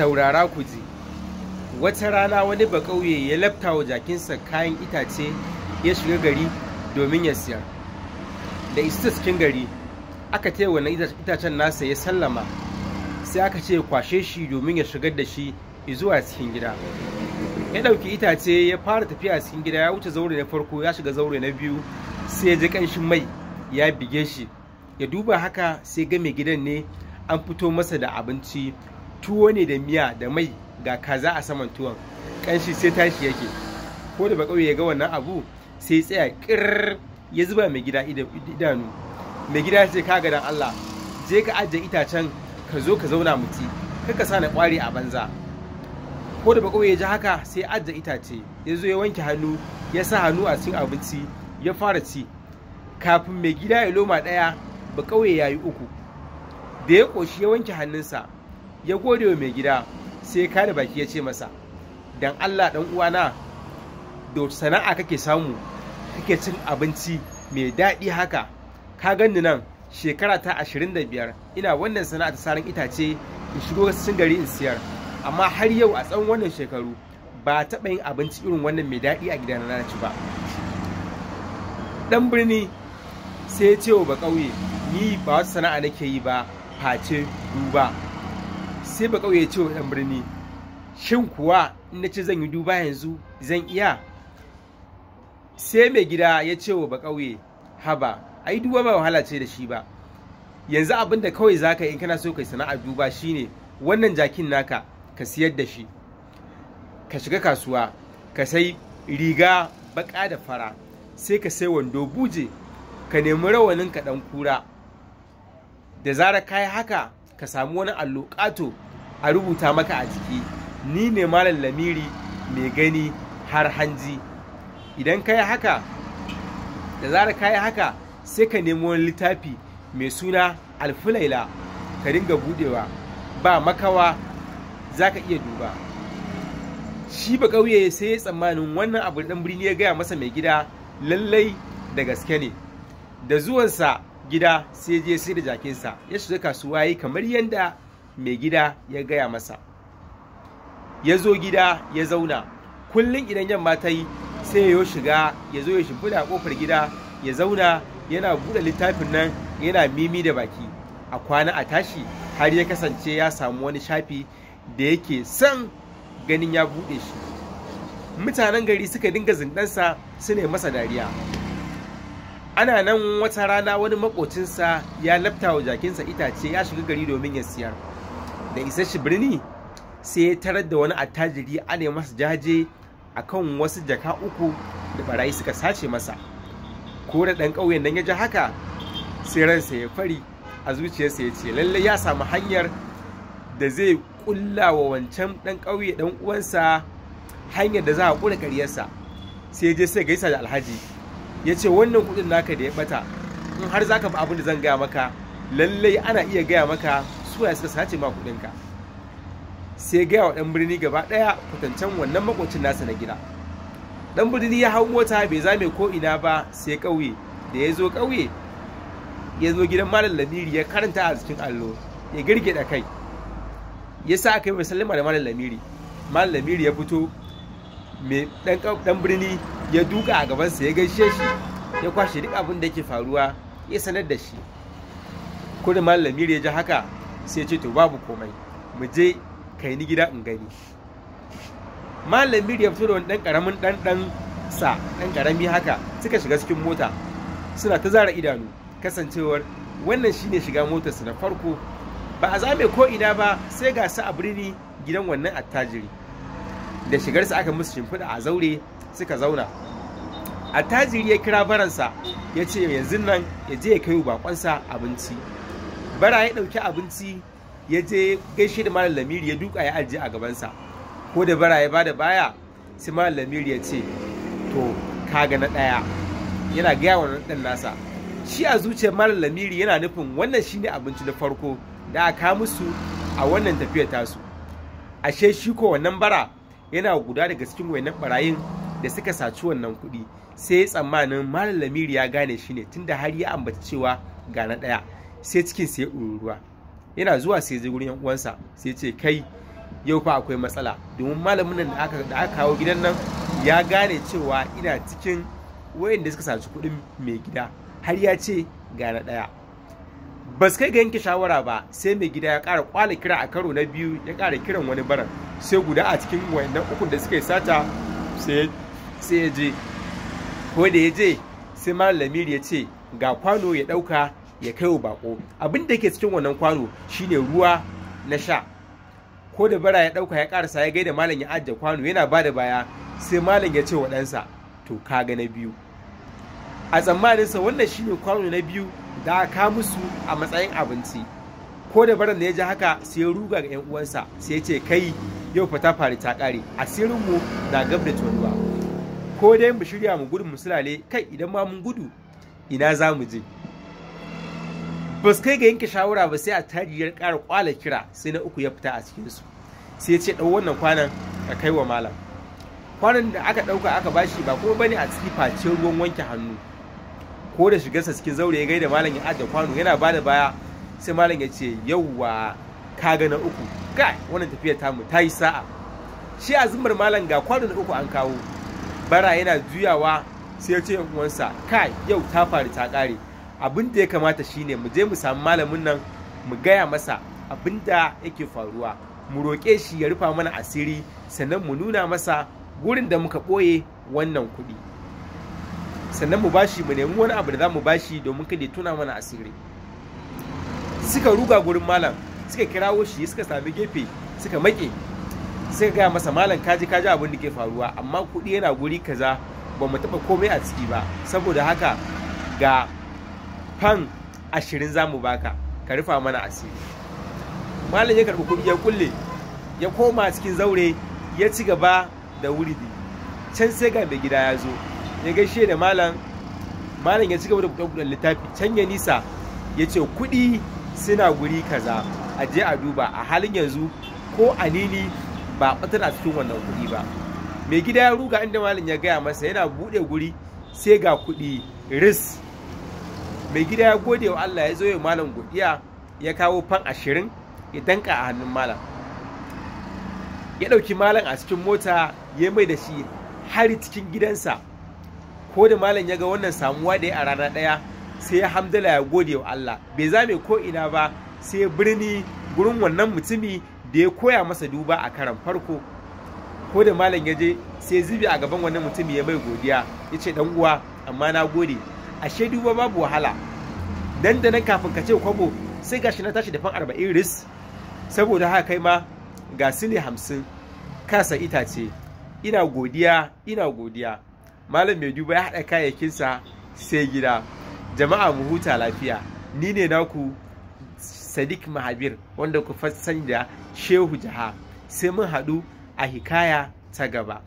saurara ku ji. Wata rana wani bakauye ya lafta wa jakinsa kayan itace ya shiga gari domin ya siyar. Da isa cikin gari aka taya wannan itacen nasa ya sallama, sai aka ce kwashe shi domin ya shigar da shi zuwa cikin gida. Ya ɗauki itace ya fara tafiya cikin gida, ya wuce zaure na farko ya shiga zaure na biyu, sai ya ji ƙanshin mai ya bige shi. Ya duba haka sai ga mai gidan ne an fito masa da abinci, tuwo ne da miya da mai ga kaza a saman tuwon, ƙanshi sai tashi yake. Ko da bakauye ya ga wannan abu sai tsaya ƙirr ya zuba mai gida idanu. Mai gida ya ce, kaga dan Allah je ka ajiye itacen ka zo ka zauna muti, kaka sa na ƙware a banza. Ko da bakauye ya ji haka sai ajiye itace ya zo ya wanke hannu, ya sa hannu a cikin abinci ya fara ci. Kafin mai gida ya loma ɗaya bakauye ya yi uku. Da ya ƙoshi ya wanke hannunsa ya gode wa mai gida, sai ya kada baki ya ce masa, dan Allah dan uwana, da sana'a kake samu kake cin abinci mai daɗi haka? Ka ganni nan shekara ta 25 ina wannan sana'a ta saran itace in shigo cikin gari in siyar, amma har yau a tsawon wannan shekaru ba taɓa yin abinci irin wannan mai daɗi a gidana na ci ba. Dan birni sai ya ce wa bakauye, ni ba wata sana'a nake yi ba face duba. Sai bakauye ya ce wa dan birni, shin kuwa in na ce zan yi duba yanzu zan iya? Sai mai gida ya ce wa bakauye, haba ai duba ba wahala ce da shi ba, yanzu abin da kawai zaka yi in kana so kai sana'ar duba shine wannan jakin naka ka siyar da shi, ka shiga kasuwa ka sai riga baka da fara, sai ka sai wando buje, ka nemi rawanin ka dan kura. Da zarar kai haka ka samu wani allo ƙato a rubuta maka a jiki, ni ne malam Lamiri mai gani har hanji. Idan kai haka, da zarar kai haka sai ka nemi wani littafi mai suna alfulaila ka dinga budewa, ba makawa za ka iya duba. Shi ba ƙauye sai ya tsammanin wannan abu dan birni ya gaya masa mai gida lallai da gaske ne. Da zuwansa gida sai je sai da jakinsa ya shiga kasuwa yi kamar yadda mai gida ya gaya masa. Ya zo gida ya zauna, kullum idan yamma ta yi sai ya shiga ya zo ya shimfiɗa a ƙofar gida ya zauna yana buɗe littafin nan yana mimi da baki. A kwana a tashi har ya kasance ya samu wani shafi da yake son ganin ya buɗe shi. Mutanen gari suka dinga zindansa su ne masa dariya. Ana nan wata rana wani makocinsa ya lafta wa jakinsa itace ya shiga gari domin ya siyar. Da isa shi birni sai ya tarar da wani attajiri ana masa jaje akan wasu jaka uku da barayi suka sace masa. Ko da ɗan ƙauyen nan ya ji haka sai ransa ya fari a zuciyarsa, ya ce lallai ya samu hanyar da zai ƙulla wa wancan ɗan ƙauye ɗan uwansa hanyar da za a ƙura ƙaryarsa. Sai je sai gaisa da alhaji, ya ce wannan kuɗin naka da ya ɓata, in har za ka bi abin da zan gaya maka, lallai ana iya gaya maka suwaye suka sace ma kuɗinka. Sai gaya wa ɗan birni gaba ɗaya kwatancen wannan makocin nasa na gida. Ɗan birni ya hau mota bai zame ko ina ba sai ƙauye. Da ya zo ƙauye ya zo gidan malam Lamiri ya karanta a cikin allo, ya girgida kai, ya sa aka yi mai sallama da malam Lamiri. Malam Lamiri ya fito, mai ɗan birni ya duka a gabansa ya gaishe shi, ya kwashe duk abin da yake faruwa ya sanar da shi. Ko da malam Lamiri ya ji haka sai ya ce to babu komai, mu je kai ni gida in gani. Malam Lamiri ya fito da wani ɗan ƙaramin ɗan ƙarami haka, suka shiga cikin mota suna ta zara idanu, kasancewar wannan shine shiga motarsu na farko. Ba a zame ko ina ba sai ga su a birni gidan wannan attajiri. Da shigarsa aka musu shimfiɗa a zaure suka zauna. Attajiri ya kira baransa ya ce yanzu nan ya je ya kai bakonsa abinci. Bara ya ɗauki abinci ya je gaishe da malam Lamiri, ya duka ya ajiye a gabansa. Ko da bara ya bada baya sai malam Lamiri ya ce to kaga na ɗaya, yana gaya wa ɗan nasa. Shi a zuciyar malam Lamiri yana nufin wannan shine abinci na farko da aka musu a wannan tafiyar tasu. Ashe shi ko wannan bara yana guda daga cikin wayannan barayin da suka saci wannan kuɗi. Sai tsammanin malam Lamiri ya gane shi ne, tunda har ya ambata cewa ga na ɗaya. Sai cikin sai ya ruruwa. Yana zuwa sai ya je gurin yan uwansa sai ya ce kai yau fa akwai matsala, domin malamin nan da aka kawo gidan nan ya gane cewa ina cikin wayanda suka saci kuɗin mai gida, har ya ce ga na ɗaya. Ba su kai ga yanke shawara ba, sai mai gida ya ƙara kwala kira a karo na biyu, ya ƙara kiran wani baran, sai guda a cikin wayannan ukun da suka yi sata sai ya je. Ko da ya je sai malam Lamiri ya ce ga kwano ya ɗauka ya kai wa bako. Abin da ke cikin wannan kwano shine ruwa na sha. Ko da bara ya ɗauka ya ƙarasa ya gaida malam ya ajiye kwano yana ba da baya, sai malam ya ce wa ɗansa to kaga na biyu. A tsammaninsa wannan shine kwano na biyu da aka musu a matsayin abinci. Ko da baran da ya ji haka sai ya ruga ga 'yan uwansa, sai ya ce kai yau fa ta faru ta ƙare, asirinmu na gab da tonuwa. Ko dai mu shirya mu gudu mu sulale, kai idan ma mun gudu ina za mu je. Ba su kai ga yanke shawara ba sai a tajiyar ƙara kwala kira, sai na uku ya fita a cikinsu, sai ya ce ɗau wannan kwanan ka kai wa malam. Kwanan da aka ɗauka aka bashi ba kuma bane a ciki face ruwan wanke hannu. Ko da shigarsa cikin zaure ya gaida malam ya ajiye kwano yana ba da baya, sai malam ya ce yauwa kaga na uku, kai wannan tafiyar tamu ta yi sa'a. Shi a zumar malam ga kwano na uku an kawo. Bara yana juyawa sai ya ce yan uwansa kai yau ta faru ta ƙare, abin da ya kamata shine mu je mu samu malamin nan mu gaya masa abin da yake faruwa, mu roƙe shi ya rufa mana asiri, sannan mu nuna masa gurin da muka ɓoye wannan kuɗi, sannan mu bashi mu nemi wani abu da za mu bashi domin kada ya tuna mana asiri. Suka ruga gurin malam, suka kirawo shi, suka sami gefe, suka maƙe, suka gaya masa malam kaji abin da ke faruwa, amma kuɗi yana guri kaza ba mu taɓa komai a ciki ba, saboda haka ga fan 20 za mu baka, ka rufa mana asiri. Malam ya karɓi kuɗi ya kulle, ya koma cikin zaure ya ci gaba da wuridi. Can sai ga mai gida ya zo ya gaishe da malam ya ci gaba da buɗe littafi. Can ya nisa ya ce kuɗi suna guri kaza, a je a duba, a halin yanzu ko anini ba ɓatar a cikin wannan kuɗi ba. Mai gida ya ruga inda malam ya gaya masa, yana buɗe guri sai ga kuɗi ris. Mai gida ya gode wa Allah, ya zo ya malam godiya, ya kawo fan 20 ya danka a hannun malam. Ya ɗauki malam a cikin mota ya mai da shi har cikin gidansa. Ko da malam ya ga wannan samuwa da ya a rana ɗaya, sai ya hamdala ya gode wa Allah, bai zame ko ina ba sai birni gurin wannan mutumi da ya koya masa duba a karan farko. Ko da malam ya je sai zubi a gaban wannan mutumi ya mai godiya, ya ce dan uwa amma na gode, ashe duba babu wahala. Dan da nan kafin ka ce kwabo sai gashi na tashi da fan 40 ris. Saboda haka kai ma ga sile 50 kasa itace, ina godiya. Malam mai duba ya haɗa kayayyakinsa sai gida. Jama'a mu huta lafiya. Ni ne naku Sadiq Mahabir, wanda ku sani da Shehu Jaha. Sai mun haɗu a hikaya ta gaba.